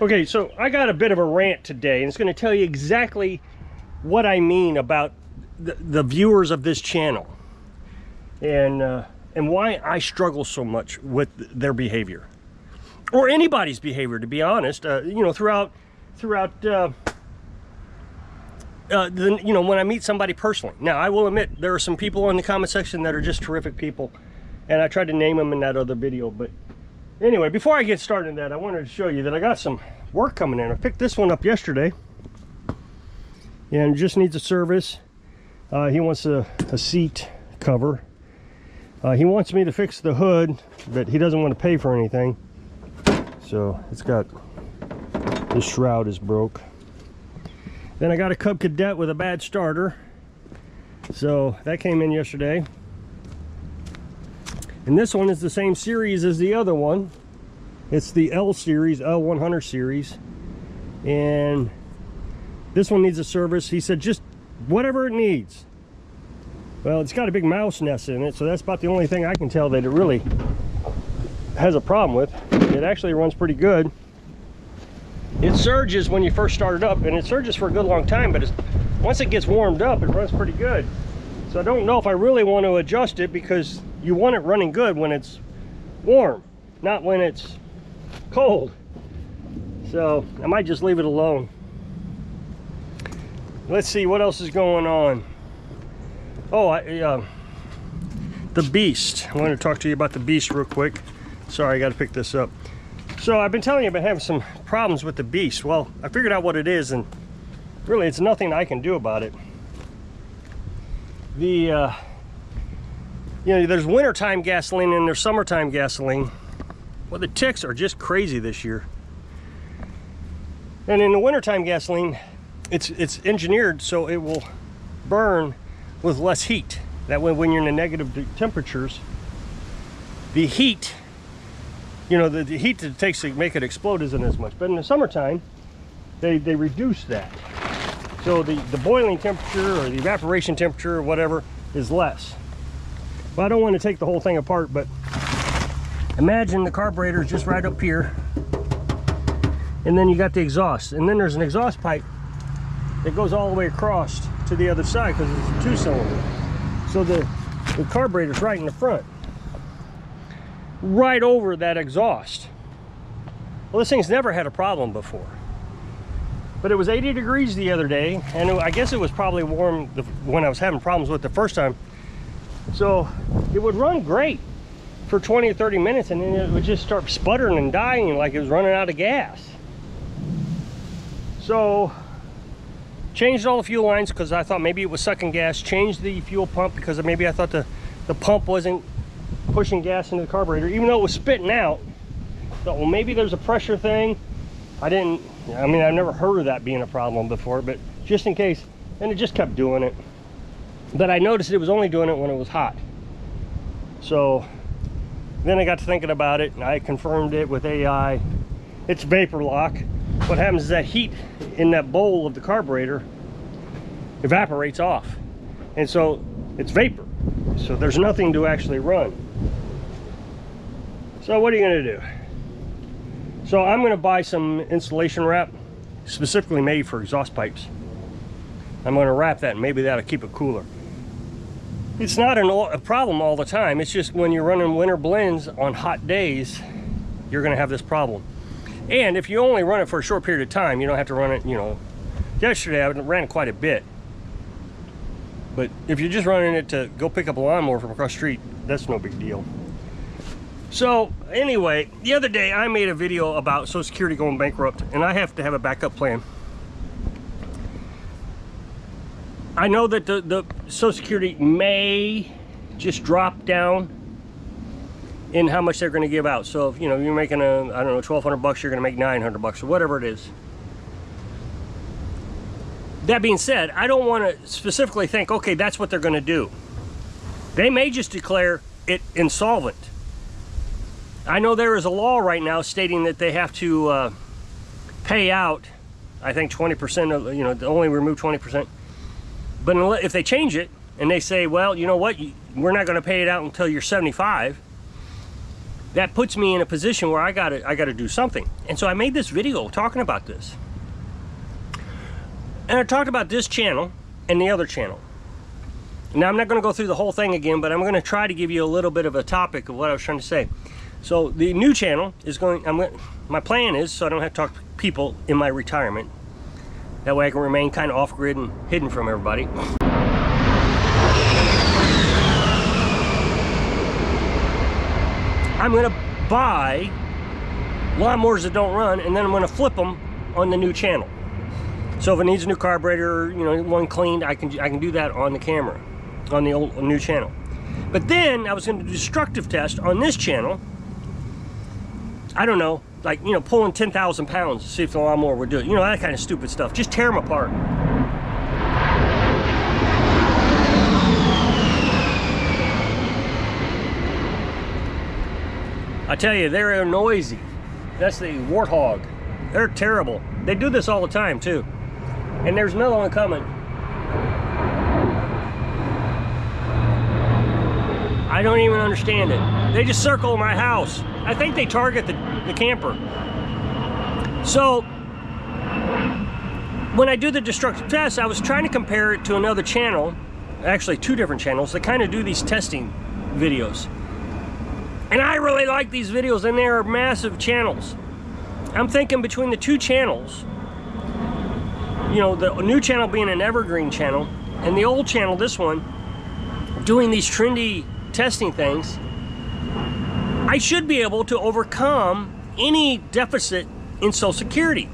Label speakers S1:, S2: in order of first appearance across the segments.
S1: Okay, so I got a bit of a rant today, and it's going to tell you exactly what I mean about the viewers of this channel, and why I struggle so much with their behavior, or anybody's behavior, to be honest. You know, throughout you know, when I meet somebody personally. Now, I will admit there are some people in the comment section that are just terrific people, and I tried to name them in that other video. But anyway, before I get started in that, I wanted to show you that I got some work coming in. I picked this one up yesterday, and it just needs a service. He wants a seat cover. He wants me to fix the hood, but he doesn't want to pay for anything. So it's got, the shroud is broke. Then I got a Cub Cadet with a bad starter. So that came in yesterday. And this one is the same series as the other one. It's the L series, L100 series. And this one needs a service. He said just whatever it needs. Well, it's got a big mouse nest in it, so that's about the only thing I can tell that it really has a problem with. It actually runs pretty good. It surges when you first start it up, and it surges for a good long time, but once it gets warmed up, it runs pretty good. So I don't know if I really want to adjust it, because you want it running good when it's warm, not when it's cold. So I might just leave it alone. Let's see what else is going on. Oh, the Beast. I want to talk to you about the Beast real quick. Sorry, I got to pick this up. So I've been telling you I've been having some problems with the Beast. Well, I figured out what it is, and really it's nothing I can do about it. You know, there's wintertime gasoline and there's summertime gasoline. Well, the ticks are just crazy this year. And in the wintertime gasoline, it's engineered so it will burn with less heat. That way, when you're in the negative temperatures, the heat, you know, the heat that it takes to make it explode isn't as much. But in the summertime, they reduce that. So the boiling temperature or the evaporation temperature or whatever is less. Well, I don't want to take the whole thing apart, but imagine the carburetor is just right up here, and then you got the exhaust, and then there's an exhaust pipe that goes all the way across to the other side because it's a two-cylinder. So the carburetor's right in the front, right over that exhaust. Well, this thing's never had a problem before, but it was 80 degrees the other day, and I guess it was probably warm when I was having problems with it the first time. So it would run great for 20 or 30 minutes, and then it would just start sputtering and dying like it was running out of gas. So changed all the fuel lines because I thought maybe it was sucking gas. Changed the fuel pump because maybe I thought the pump wasn't pushing gas into the carburetor, even though it was spitting out. Thought, well, maybe there's a pressure thing. I mean, I've never heard of that being a problem before, but just in case. And it just kept doing it. But I noticed it was only doing it when it was hot. So then I got to thinking about it, and I confirmed it with AI. It's vapor lock. What happens is that heat in that bowl of the carburetor evaporates off, and so it's vapor, so there's nothing to actually run. So what are you going to do? So I'm going to buy some insulation wrap specifically made for exhaust pipes. I'm going to wrap that, and maybe that'll keep it cooler. It's not a problem all the time. It's just when you're running winter blends on hot days, you're going to have this problem. And if you only run it for a short period of time, you don't have to run it, you know. Yesterday I ran it quite a bit. But if you're just running it to go pick up a lawnmower from across the street, that's no big deal. So anyway, the other day I made a video about Social Security going bankrupt, and I have to have a backup plan. I know that the Social Security may just drop down in how much they're going to give out. So if, you know, you're making I don't know, 1,200 bucks, you're going to make 900 bucks or whatever it is. That being said, I don't want to specifically think, okay, that's what they're going to do. They may just declare it insolvent. I know there is a law right now stating that they have to pay out, I think 20% of, you know, only remove 20%. But if they change it and they say, well, you know what, we're not going to pay it out until you're 75, that puts me in a position where I gotta do something. And so I made this video talking about this. And I talked about this channel and the other channel. Now I'm not going to go through the whole thing again, but I'm going to try to give you a little bit of a topic of what I was trying to say. So the new channel is my plan is, so I don't have to talk to people in my retirement. That way I can remain kind of off-grid and hidden from everybody. I'm going to buy lawnmowers that don't run, and then I'm going to flip them on the new channel. So if it needs a new carburetor, you know, one cleaned, I can do that on the camera, on the new channel. But then I was going to do destructive test on this channel. I don't know, like, you know, pulling 10,000 pounds to see if the lawnmower would do it. You know, that kind of stupid stuff. Just tear them apart. I tell you, they're noisy. That's the warthog. They're terrible. They do this all the time too. And there's another one coming. I don't even understand it. They just circle my house. I think they target the camper. So when I do the destructive test, I was trying to compare it to another channel, actually 2 different channels that kind of do these testing videos. And I really like these videos, and they are massive channels. I'm thinking between the 2 channels, you know, the new channel being an evergreen channel, and the old channel, this one, doing these trendy testing things, I should be able to overcome any deficit in Social Security.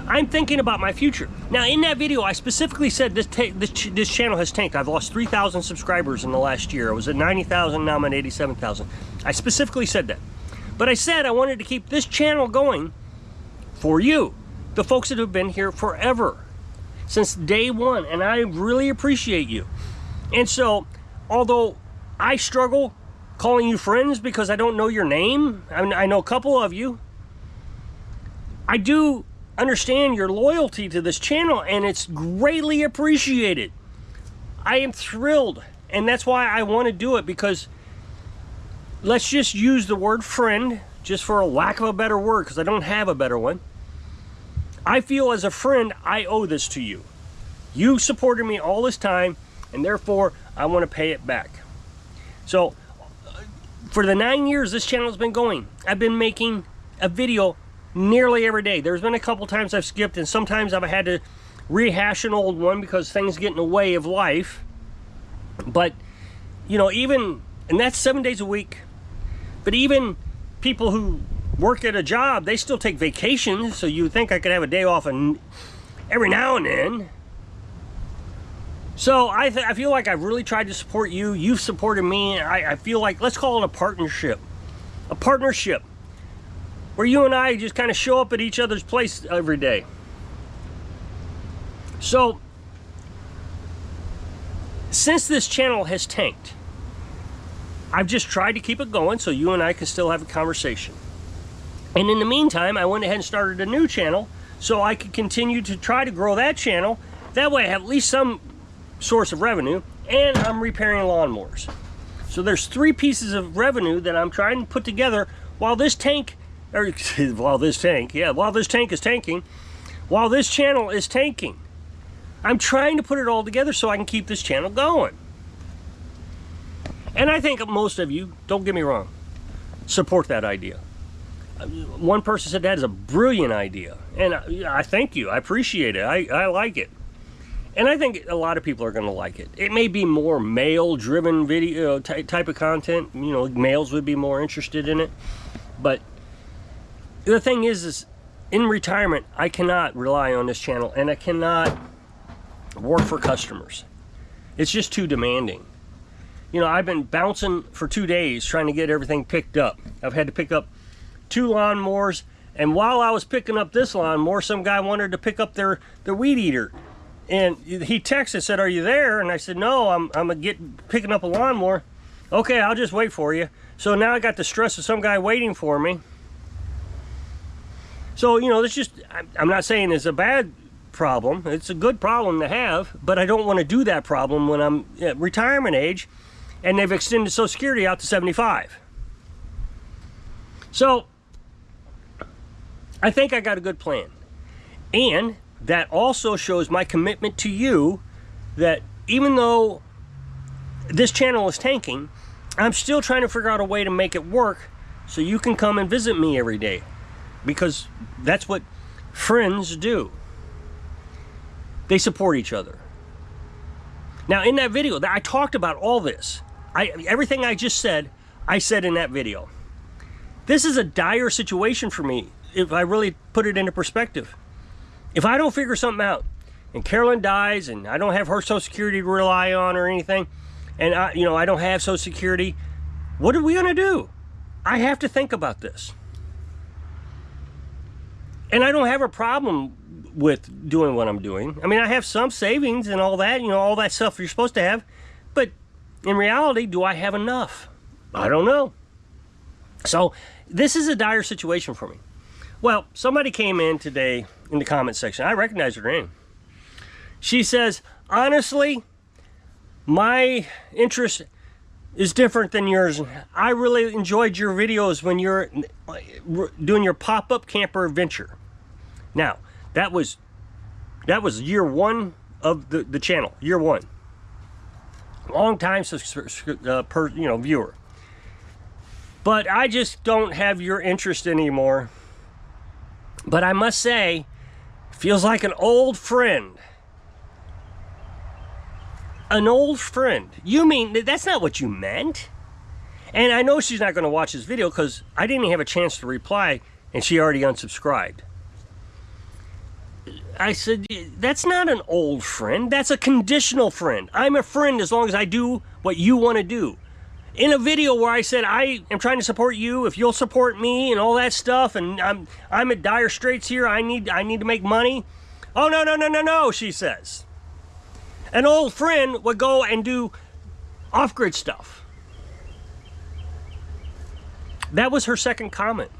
S1: I'm thinking about my future. Now, in that video, I specifically said this channel has tanked. I've lost 3,000 subscribers in the last year. I was at 90,000, now I'm at 87,000. I specifically said that. But I said I wanted to keep this channel going for you, the folks that have been here forever, since day one, and I really appreciate you. And so, although I struggle calling you friends because I don't know your name, I know a couple of you, I do understand your loyalty to this channel, and it's greatly appreciated. I am thrilled, and that's why I want to do it, because let's just use the word friend, just for a lack of a better word, because I don't have a better one. I feel as a friend, I owe this to you. You supported me all this time, and therefore I want to pay it back. So for the 9 years this channel has been going, I've been making a video nearly every day. There's been a couple times I've skipped, and sometimes I've had to rehash an old one because things get in the way of life. But, you know, and that's 7 days a week. But even people who work at a job, they still take vacations, so you would think I could have a day off every now and then. So I feel like I've really tried to support you. You've supported me. I feel like, let's call it a partnership. A partnership where you and I just kind of show up at each other's place every day. So, since this channel has tanked, I've just tried to keep it going so you and I can still have a conversation. And in the meantime, I went ahead and started a new channel so I could continue to try to grow that channel. That way I have at least some source of revenue, and I'm repairing lawnmowers. So there's 3 pieces of revenue that I'm trying to put together while this tank, while this tank is tanking, while this channel is tanking. I'm trying to put it all together so I can keep this channel going. And I think most of you, don't get me wrong, support that idea. One person said that is a brilliant idea, and I thank you. I appreciate it. I like it. And I think a lot of people are going to like it. It may be more male-driven video type of content. You know, males would be more interested in it. But the thing is in retirement, I cannot rely on this channel, and I cannot work for customers. It's just too demanding. You know, I've been bouncing for 2 days trying to get everything picked up. I've had to pick up 2 lawnmowers, and while I was picking up this lawnmower, some guy wanted to pick up their weed eater. And he texted, said, "Are you there?" And I said, "No, I'm picking up a lawnmower." "Okay, I'll just wait for you." So now I got the stress of some guy waiting for me. So, you know, I'm not saying it's a bad problem. It's a good problem to have, but I don't want to do that problem when I'm at retirement age and they've extended Social Security out to 75. So I think I got a good plan. And that also shows my commitment to you that even though this channel is tanking, I'm still trying to figure out a way to make it work so you can come and visit me every day. Because that's what friends do. They support each other. Now in that video, I talked about all this. Everything I just said, I said in that video. This is a dire situation for me if I really put it into perspective. If I don't figure something out, and Carolyn dies, and I don't have her Social Security to rely on or anything, and I don't have Social Security, what are we gonna do? I have to think about this. And I don't have a problem with doing what I'm doing. I mean, I have some savings and all that, all that stuff you're supposed to have, but in reality, do I have enough? I don't know. So this is a dire situation for me. Well, somebody came in today in the comment section. I recognize her name. She says, honestly, my interest is different than yours. I really enjoyed your videos when you're doing your pop-up camper adventure. Now, that was year one of the channel, year one. Long time viewer. But I just don't have your interest anymore. But I must say, feels like an old friend. An old friend. You mean, that's not what you meant? And I know she's not going to watch this video because I didn't even have a chance to reply and she already unsubscribed. I said, that's not an old friend. That's a conditional friend. I'm a friend as long as I do what you want to do. In a video where I said I am trying to support you, if you'll support me and all that stuff, and I'm at dire straits here, I need to make money. Oh, no, she says. An old friend would go and do off-grid stuff. That was her second comment.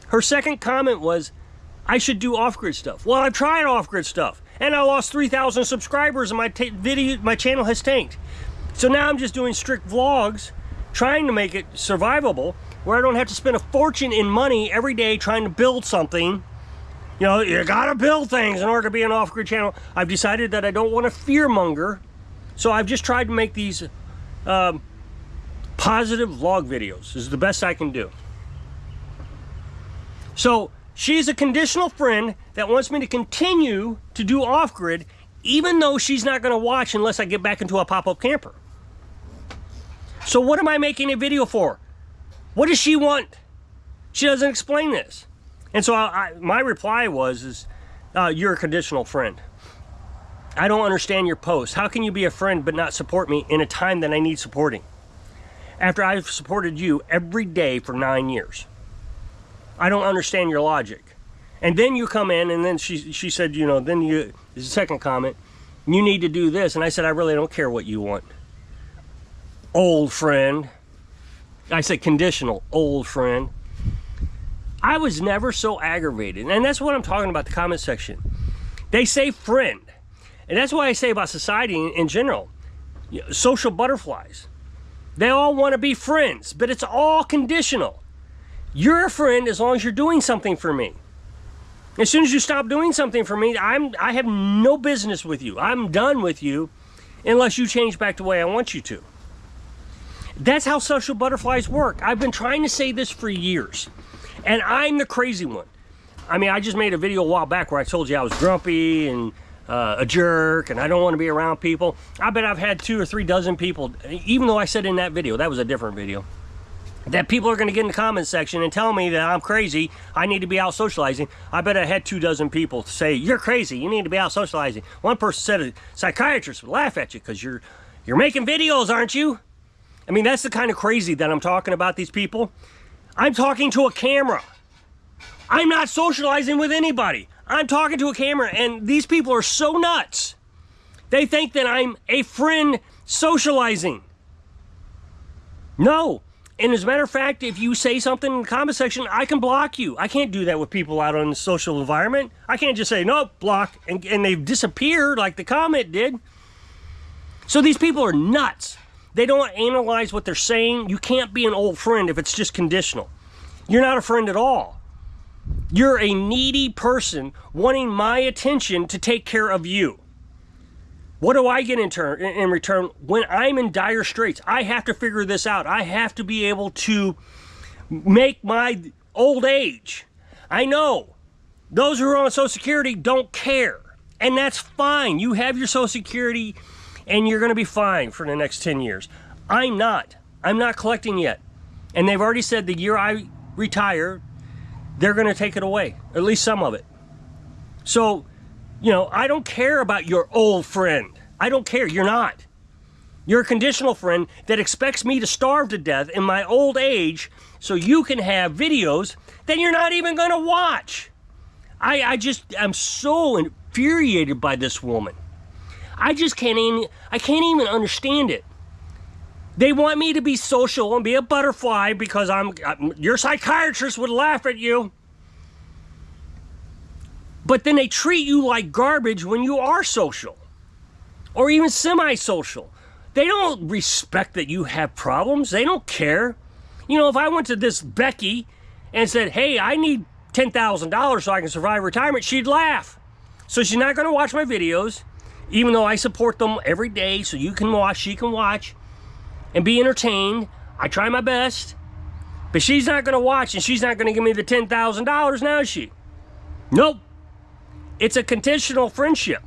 S1: Her second comment was, I should do off-grid stuff. Well, I've tried off-grid stuff, and I lost 3,000 subscribers, and my channel has tanked. So now I'm just doing strict vlogs, trying to make it survivable, where I don't have to spend a fortune in money every day trying to build something. You gotta build things in order to be an off-grid channel. I've decided that I don't want to fearmonger, so I've just tried to make these positive vlog videos. This is the best I can do. So she's a conditional friend that wants me to continue to do off-grid, even though she's not going to watch unless I get back into a pop-up camper. So what am I making a video for? What does she want? She doesn't explain this. And so my reply was, you're a conditional friend. I don't understand your post. How can you be a friend but not support me in a time that I need supporting? After I've supported you every day for 9 years. I don't understand your logic. And then you come in and then she said, then the second comment, you need to do this. And I said, I really don't care what you want. Old friend. I said conditional, old friend. I was never so aggravated. And that's what I'm talking about, the comment section. They say friend. And that's what I say about society in general. Social butterflies. They all want to be friends, but it's all conditional. You're a friend as long as you're doing something for me. As soon as you stop doing something for me, I have no business with you. I'm done with you unless you change back the way I want you to. That's how social butterflies work. I've been trying to say this for years. And I'm the crazy one. I mean, I just made a video a while back where I told you I was grumpy and a jerk and I don't want to be around people. I bet I've had 2 or 3 dozen people, even though I said in that video, that was a different video, that people are going to get in the comments section and tell me that I'm crazy, I need to be out socializing. I bet I had 2 dozen people say, you're crazy, you need to be out socializing. One person said a psychiatrist would laugh at you because you're making videos, aren't you? I mean, that's the kind of crazy that I'm talking about, these people. I'm talking to a camera. I'm not socializing with anybody. I'm talking to a camera, and these people are so nuts. They think that I'm a friend socializing. No. And as a matter of fact, if you say something in the comment section, I can block you. I can't do that with people out on the social environment. I can't just say, nope, block, and they've disappeared like the comment did. So these people are nuts. They don't analyze what they're saying. You can't be an old friend if it's just conditional. You're not a friend at all. You're a needy person wanting my attention to take care of you. What do I get in return when I'm in dire straits? I have to figure this out. I have to be able to make my old age. I know those who are on Social Security don't care, and that's fine. You have your Social Security and you're going to be fine for the next 10 years. I'm not collecting yet. And they've already said the year I retire, they're going to take it away, at least some of it. So, you know, I don't care about your old friend. I don't care. You're not. You're a conditional friend that expects me to starve to death in my old age so you can have videos that you're not even going to watch. I'm so infuriated by this woman. I can't even understand it. They want me to be social and be a butterfly because your psychiatrist would laugh at you. But then they treat you like garbage when you are social or even semi-social. They don't respect that you have problems. They don't care. You know, if I went to this Becky and said, hey, I need $10,000 so I can survive retirement, she'd laugh. So she's not going to watch my videos, even though I support them every day so you can watch, she can watch, and be entertained. I try my best. But she's not going to watch, and she's not going to give me the $10,000 now, is she? Nope. It's a conditional friendship.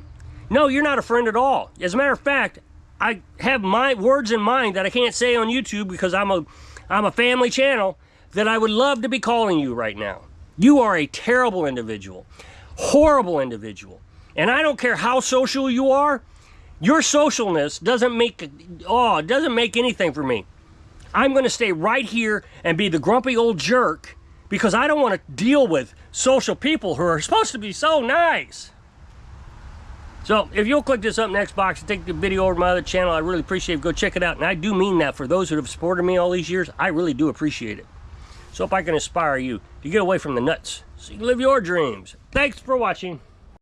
S1: No, you're not a friend at all. As a matter of fact, I have my words in mind that I can't say on YouTube because I'm a family channel that I would love to be calling you right now. You are a terrible individual, horrible individual. And I don't care how social you are, your socialness doesn't make anything for me. I'm going to stay right here and be the grumpy old jerk because I don't want to deal with social people who are supposed to be so nice. So if you'll click this up next box and take the video over to my other channel, I really appreciate it. Go check it out. And I do mean that for those who have supported me all these years. I really do appreciate it. So if I can inspire you to get away from the nuts so you can live your dreams. Thanks for watching.